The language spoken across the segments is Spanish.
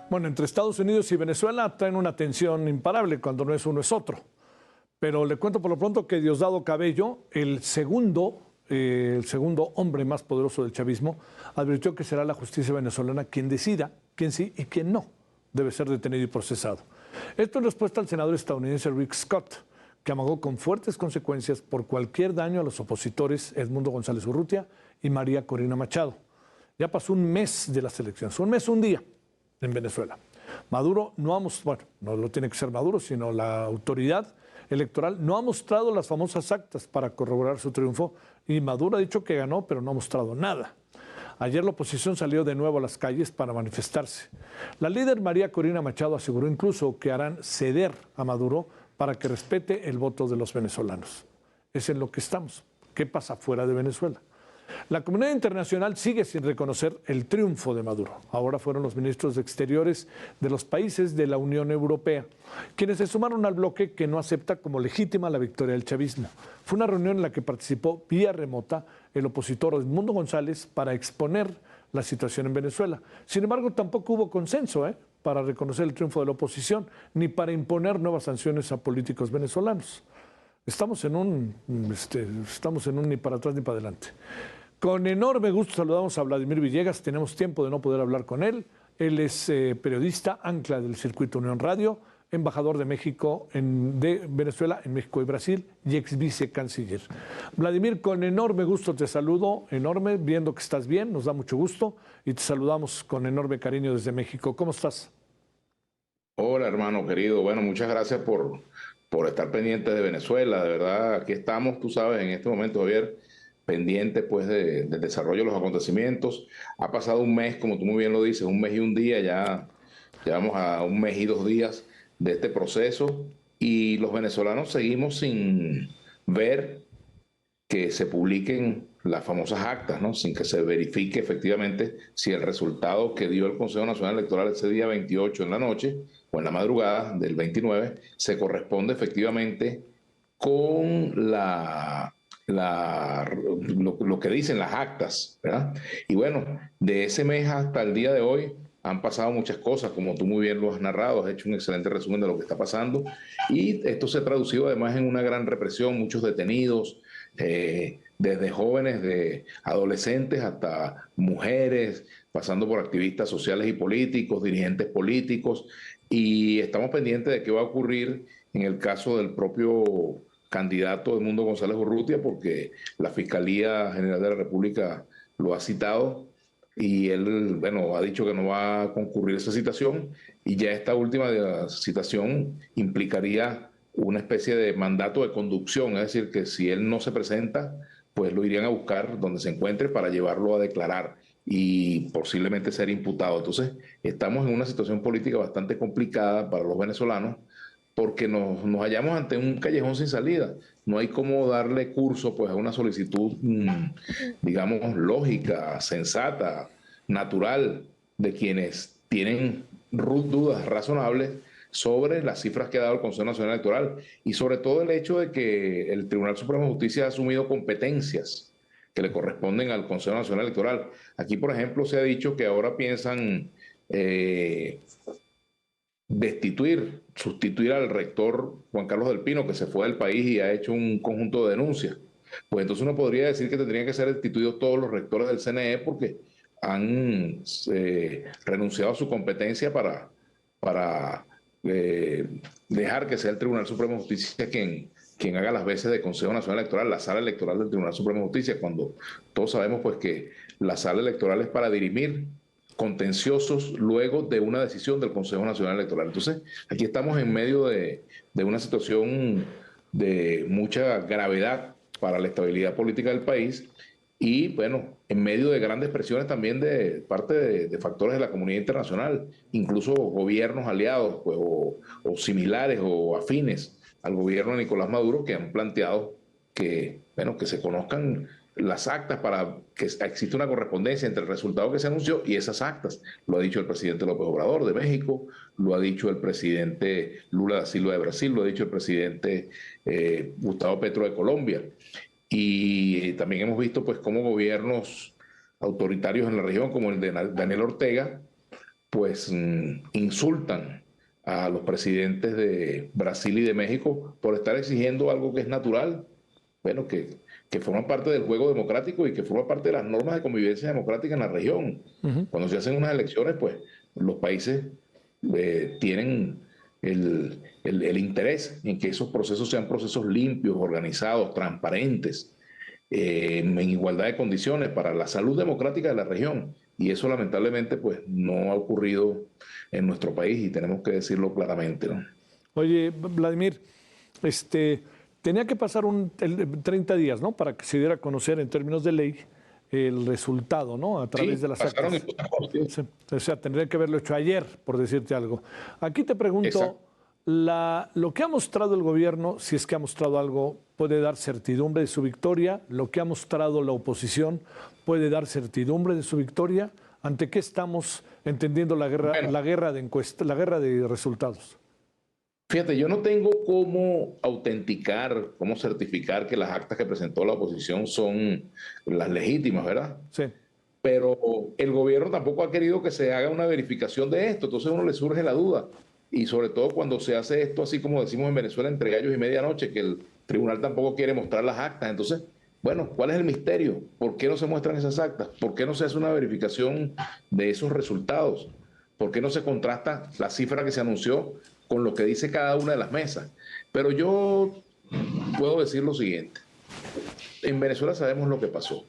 Bueno, entre Estados Unidos y Venezuela traen una tensión imparable, cuando no es uno es otro. Pero le cuento por lo pronto que Diosdado Cabello, el segundo hombre más poderoso del chavismo, advirtió que será la justicia venezolana quien decida quién sí y quién no debe ser detenido y procesado. Esto en respuesta al senador estadounidense Rick Scott, que amagó con fuertes consecuencias por cualquier daño a los opositores Edmundo González Urrutia y María Corina Machado. Ya pasó un mes de las elecciones, un mes, un día en Venezuela. Maduro no ha mostrado, bueno, no lo tiene que ser Maduro, sino la autoridad electoral no ha mostrado las famosas actas para corroborar su triunfo y Maduro ha dicho que ganó, pero no ha mostrado nada. Ayer la oposición salió de nuevo a las calles para manifestarse. La líder María Corina Machado aseguró incluso que harán ceder a Maduro para que respete el voto de los venezolanos. Es en lo que estamos. ¿Qué pasa fuera de Venezuela? La comunidad internacional sigue sin reconocer el triunfo de Maduro. Ahora fueron los ministros de Exteriores de los países de la Unión Europea quienes se sumaron al bloque que no acepta como legítima la victoria del chavismo. Fue una reunión en la que participó vía remota el opositor Edmundo González para exponer la situación en Venezuela. Sin embargo, tampoco hubo consenso para reconocer el triunfo de la oposición ni para imponer nuevas sanciones a políticos venezolanos. Estamos en un ni para atrás ni para adelante. Con enorme gusto saludamos a Vladimir Villegas. Tenemos tiempo de no poder hablar con él. Él es periodista, ancla del Circuito Unión Radio, embajador de México, de Venezuela en México y Brasil y ex vicecanciller. Vladimir, con enorme gusto te saludo, viendo que estás bien, nos da mucho gusto y te saludamos con enorme cariño desde México. ¿Cómo estás? Hola, hermano querido. Bueno, muchas gracias por estar pendiente de Venezuela. De verdad, aquí estamos, tú sabes, en este momento, Javier, pendiente pues del desarrollo de los acontecimientos. Ha pasado un mes, como tú muy bien lo dices, un mes y un día, ya llevamos a un mes y 2 días de este proceso y los venezolanos seguimos sin ver que se publiquen las famosas actas, ¿no? Sin que se verifique efectivamente si el resultado que dio el Consejo Nacional Electoral ese día 28 en la noche o en la madrugada del 29 se corresponde efectivamente con lo que dicen las actas, ¿verdad? Y bueno, de ese mes hasta el día de hoy han pasado muchas cosas, como tú muy bien lo has narrado, has hecho un excelente resumen de lo que está pasando, y esto se ha traducido además en una gran represión, muchos detenidos, desde jóvenes, de adolescentes hasta mujeres, pasando por activistas sociales y políticos, dirigentes políticos, y estamos pendientes de qué va a ocurrir en el caso del propio candidato Edmundo González Urrutia, porque la Fiscalía General de la República lo ha citado y él, bueno, ha dicho que no va a concurrir a esa citación y ya esta última citación implicaría una especie de mandato de conducción, es decir, que si él no se presenta, pues lo irían a buscar donde se encuentre para llevarlo a declarar y posiblemente ser imputado. Entonces, estamos en una situación política bastante complicada para los venezolanos porque nos hallamos ante un callejón sin salida. No hay cómo darle curso pues, a una solicitud, digamos, lógica, sensata, natural, de quienes tienen dudas razonables sobre las cifras que ha dado el Consejo Nacional Electoral y sobre todo el hecho de que el Tribunal Supremo de Justicia ha asumido competencias que le corresponden al Consejo Nacional Electoral. Aquí, por ejemplo, se ha dicho que ahora piensan sustituir al rector Juan Carlos del Pino, que se fue del país y ha hecho un conjunto de denuncias. Pues entonces uno podría decir que tendrían que ser destituidos todos los rectores del CNE porque han renunciado a su competencia para dejar que sea el Tribunal Supremo de Justicia quien haga las veces de Consejo Nacional Electoral, la sala electoral del Tribunal Supremo de Justicia, cuando todos sabemos pues que la sala electoral es para dirimir contenciosos luego de una decisión del Consejo Nacional Electoral. Entonces, aquí estamos en medio de una situación de mucha gravedad para la estabilidad política del país y, bueno, en medio de grandes presiones también de parte de factores de la comunidad internacional, incluso gobiernos aliados pues, o similares o afines al gobierno de Nicolás Maduro que han planteado que, bueno, que se conozcan las actas para que exista una correspondencia entre el resultado que se anunció y esas actas. Lo ha dicho el presidente López Obrador de México, lo ha dicho el presidente Lula da Silva de Brasil, lo ha dicho el presidente Gustavo Petro de Colombia. Y también hemos visto pues cómo gobiernos autoritarios en la región, como el de Daniel Ortega, pues insultan a los presidentes de Brasil y de México por estar exigiendo algo que es natural, bueno, que forma parte del juego democrático y que forma parte de las normas de convivencia democrática en la región. Cuando se hacen unas elecciones, pues los países tienen el interés en que esos procesos sean procesos limpios, organizados, transparentes, en igualdad de condiciones para la salud democrática de la región. Y eso lamentablemente pues no ha ocurrido en nuestro país y tenemos que decirlo claramente, ¿no? Oye, Vladimir, tenía que pasar 30 días, ¿no? Para que se diera a conocer en términos de ley el resultado, ¿no? A través de las actas. Sí, o sea, tendría que haberlo hecho ayer, por decirte algo. Aquí te pregunto, lo que ha mostrado el gobierno, si es que ha mostrado algo, puede dar certidumbre de su victoria. Lo que ha mostrado la oposición puede dar certidumbre de su victoria. ¿Ante qué estamos entendiendo la guerra, bueno, la guerra de encuestas, la guerra de resultados? Fíjate, yo no tengo cómo autenticar, cómo certificar que las actas que presentó la oposición son las legítimas, ¿verdad? Sí. Pero el gobierno tampoco ha querido que se haga una verificación de esto, entonces a uno le surge la duda. Y sobre todo cuando se hace esto, así como decimos en Venezuela, entre gallos y medianoche, que el tribunal tampoco quiere mostrar las actas. Entonces, bueno, ¿cuál es el misterio? ¿Por qué no se muestran esas actas? ¿Por qué no se hace una verificación de esos resultados? ¿Por qué no se contrasta la cifra que se anunció con lo que dice cada una de las mesas? Pero yo puedo decir lo siguiente. En Venezuela sabemos lo que pasó,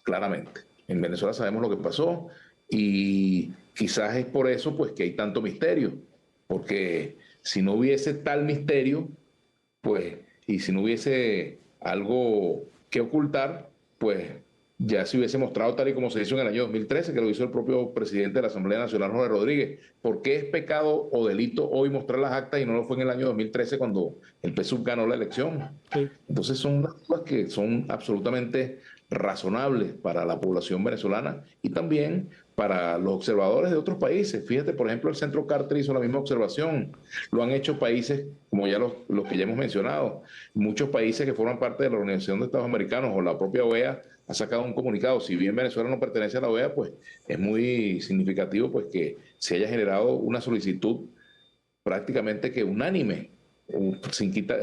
claramente. En Venezuela sabemos lo que pasó y quizás es por eso pues que hay tanto misterio, porque si no hubiese tal misterio, pues, y si no hubiese algo que ocultar, pues ya se hubiese mostrado tal y como se hizo en el año 2013, que lo hizo el propio presidente de la Asamblea Nacional, Jorge Rodríguez. ¿Por qué es pecado o delito hoy mostrar las actas y no lo fue en el año 2013 cuando el PSUV ganó la elección? Sí. Entonces son unas cosas que son absolutamente razonables para la población venezolana y también para los observadores de otros países. Fíjate, por ejemplo, el Centro Carter hizo la misma observación. Lo han hecho países como ya los que ya hemos mencionado. Muchos países que forman parte de la Organización de Estados Americanos o la propia OEA ha sacado un comunicado. Si bien Venezuela no pertenece a la OEA, pues es muy significativo pues que se haya generado una solicitud prácticamente que unánime,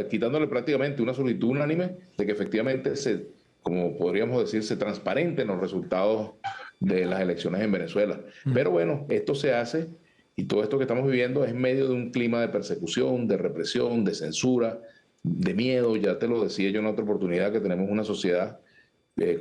quitándole prácticamente una solicitud unánime de que efectivamente como podríamos decir, se transparenten los resultados de las elecciones en Venezuela. Pero bueno, esto se hace y todo esto que estamos viviendo es en medio de un clima de persecución, de represión, de censura, de miedo. Ya te lo decía yo en otra oportunidad que tenemos una sociedad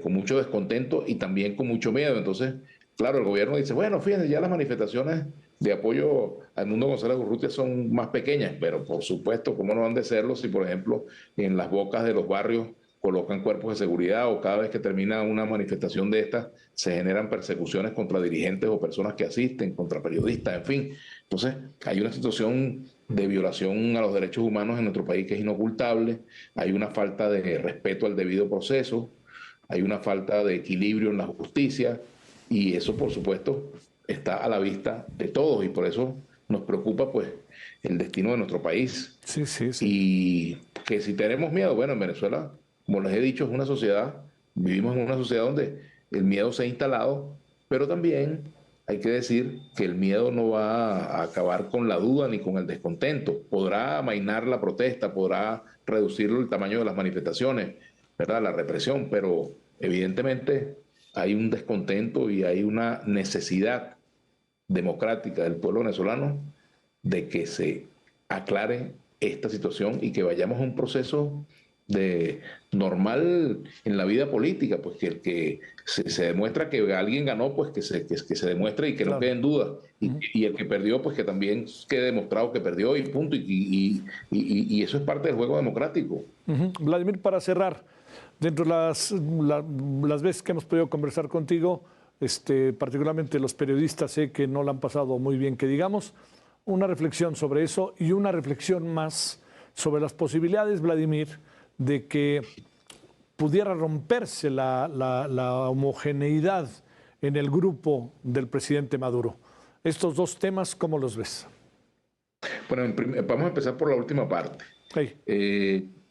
con mucho descontento y también con mucho miedo. Entonces, claro, el gobierno dice, bueno, fíjense, ya las manifestaciones de apoyo al Mundo González Urrutia son más pequeñas, pero por supuesto, ¿cómo no han de serlo si, por ejemplo, en las bocas de los barrios colocan cuerpos de seguridad o cada vez que termina una manifestación de estas se generan persecuciones contra dirigentes o personas que asisten, contra periodistas, en fin? Entonces, hay una situación de violación a los derechos humanos en nuestro país que es inocultable, hay una falta de respeto al debido proceso, hay una falta de equilibrio en la justicia y eso, por supuesto, está a la vista de todos y por eso nos preocupa pues el destino de nuestro país. Sí, sí, sí. Y que si tenemos miedo, bueno, en Venezuela, como les he dicho, es una sociedad, vivimos en una sociedad donde el miedo se ha instalado, pero también hay que decir que el miedo no va a acabar con la duda ni con el descontento. Podrá amainar la protesta, podrá reducir el tamaño de las manifestaciones, ¿verdad? La represión, pero evidentemente hay un descontento y hay una necesidad democrática del pueblo venezolano de que se aclare esta situación y que vayamos a un proceso normal en la vida política, pues que el que se demuestra que alguien ganó, pues que se demuestre y que no quede en duda. Y el que perdió, pues que también quede demostrado que perdió y punto. Y eso es parte del juego democrático. Vladimir, para cerrar, dentro de las veces que hemos podido conversar contigo, particularmente los periodistas, sé que no la han pasado muy bien, que digamos, una reflexión sobre eso y una reflexión más sobre las posibilidades, Vladimir, de que pudiera romperse la homogeneidad en el grupo del presidente Maduro. Estos dos temas, ¿cómo los ves? Bueno, vamos a empezar por la última parte.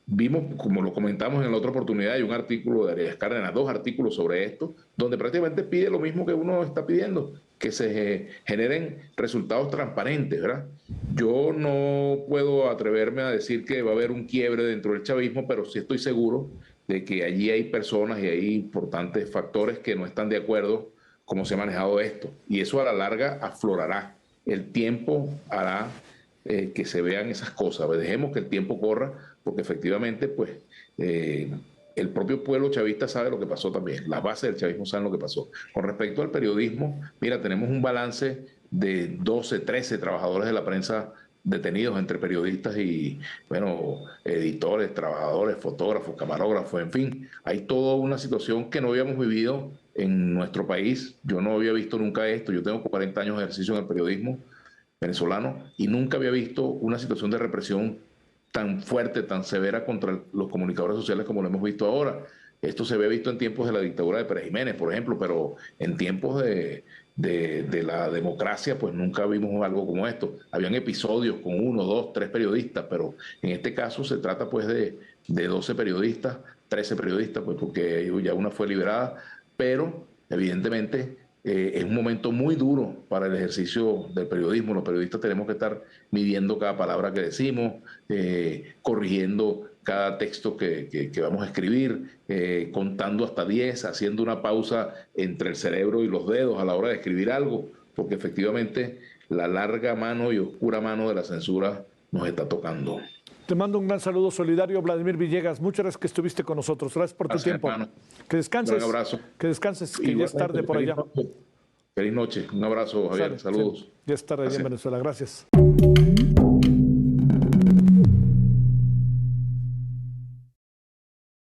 Vimos, como lo comentamos en la otra oportunidad, hay un artículo de Arias Cárdenas, 2 artículos sobre esto, donde prácticamente pide lo mismo que uno está pidiendo, que se generen resultados transparentes, ¿verdad? Yo no puedo atreverme a decir que va a haber un quiebre dentro del chavismo, pero sí estoy seguro de que allí hay personas y hay importantes factores que no están de acuerdo cómo se ha manejado esto. Y eso a la larga aflorará. El tiempo hará que se vean esas cosas. Dejemos que el tiempo corra, porque efectivamente, pues, el propio pueblo chavista sabe lo que pasó también. Las bases del chavismo saben lo que pasó. Con respecto al periodismo, mira, tenemos un balance de 12, 13 trabajadores de la prensa detenidos entre periodistas y, bueno, editores, trabajadores, fotógrafos, camarógrafos, en fin. Hay toda una situación que no habíamos vivido en nuestro país. Yo no había visto nunca esto. Yo tengo 40 años de ejercicio en el periodismo venezolano y nunca había visto una situación de represión tan fuerte, tan severa contra los comunicadores sociales como lo hemos visto ahora. Esto se había visto en tiempos de la dictadura de Pérez Jiménez, por ejemplo, pero en tiempos de la democracia, pues nunca vimos algo como esto. Habían episodios con 1, 2, 3 periodistas, pero en este caso se trata pues de 12 periodistas, 13 periodistas, pues porque ya una fue liberada, pero evidentemente es un momento muy duro para el ejercicio del periodismo. Los periodistas tenemos que estar midiendo cada palabra que decimos, corrigiendo cada texto que vamos a escribir, contando hasta 10, haciendo una pausa entre el cerebro y los dedos a la hora de escribir algo, porque efectivamente la larga mano y oscura mano de la censura nos está tocando. Te mando un gran saludo solidario, Vladimir Villegas. Muchas gracias que estuviste con nosotros. Gracias por tu tiempo. Hermano. Que descanses. Un abrazo. Que descanses, que ya es tarde por allá. Feliz noche. Un abrazo, Javier. Saludos. Sí, ya es tarde allá en Venezuela. Gracias.